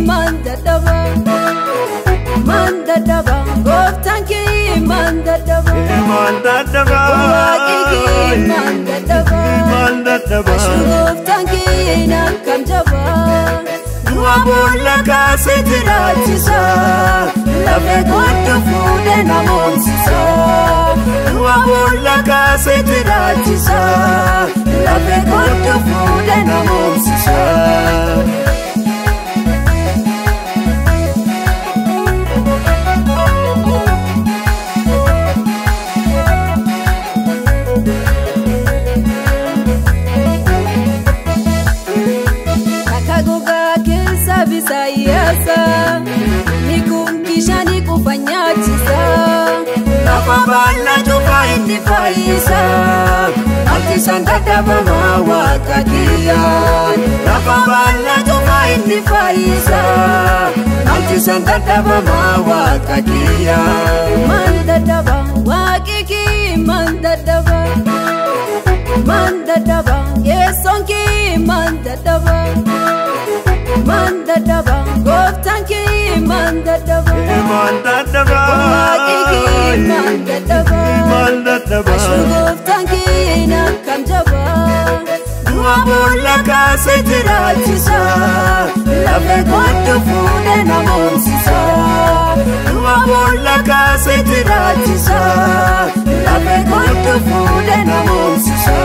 mandadaba goftanki mandadaba mandadaba goftanki nakamjaba dua bola kasetirachisa lafe gotu fude namomsisa dua bola kasetirachisa lafe gotu fude namomsisa Bisayasa nikumkisha nikufanyatiza napambana tukaindi faisa akisandadaba mawakadia napambana tukaindi faisa akisandadaba mawakadia mandadaba wakiki mandadaba mandadaba yesonki mandadaba mandadaba goftanki mandadaba wakiki mandadaba goftanki nakamjaba dua bola kasetirachisa lafe gotu fude namomsisa dua bola kasetirachisa lafe gotu fude namomsisa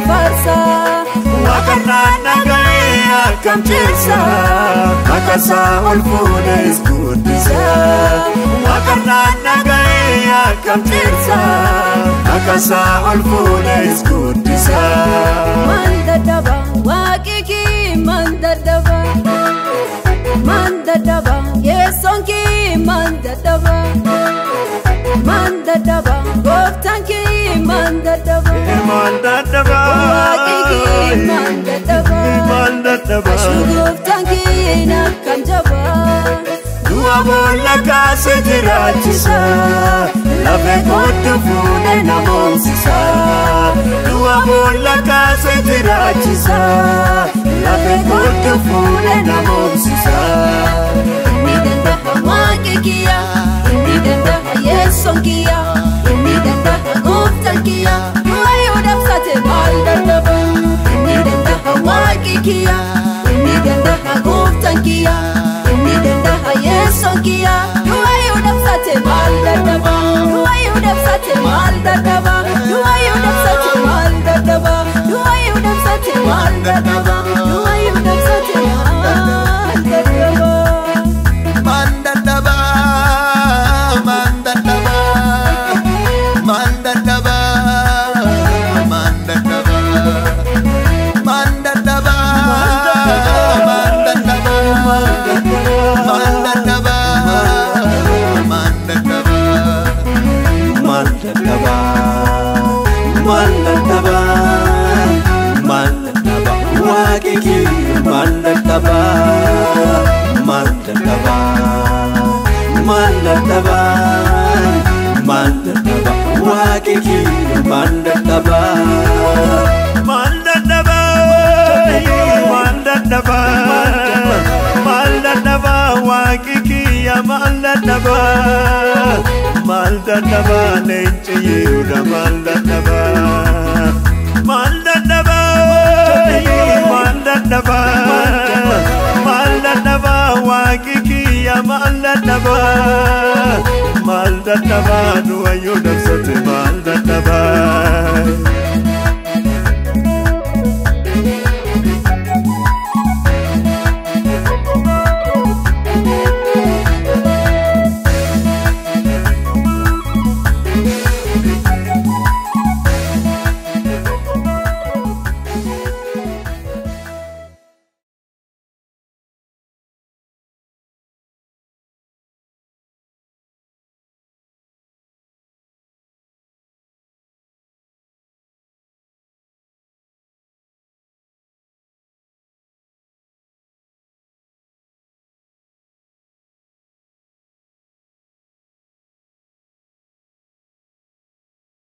Farsa wakarana gaya kamchesa akasa olfude iskutisa wakarana gaya kamchesa akasa olfude iskutisa mandadaba wakiki mandadaba mandadaba yesonki mandadaba mandadaba goftanki mandadaba wakiki mandadaba goftanki nakamjaba dua bola kasetirachisa lafe gotu fude namomsisa dua bola kasetirachisa lafe gotu fude namomsisa midenda wakikia midenda yesonkia midenda goftankia nuayodapsate mandadaba midenda wakikia midenda goftankia midenda yesonkia nuayodapsate mandadaba nuayodapsate mandadaba nuayodapsate mandadaba nuayodapsate mandadaba nuayodapsate mandadaba wakiki mandadaba mandadaba mandadaba mandadaba wakiki mandadaba mandadaba mandadaba mandadaba wakiki ya mandadaba mandadaba lenchiyuda mandadaba mandadaba mandadaba mandadaba wakiki ya mandadaba mandadaba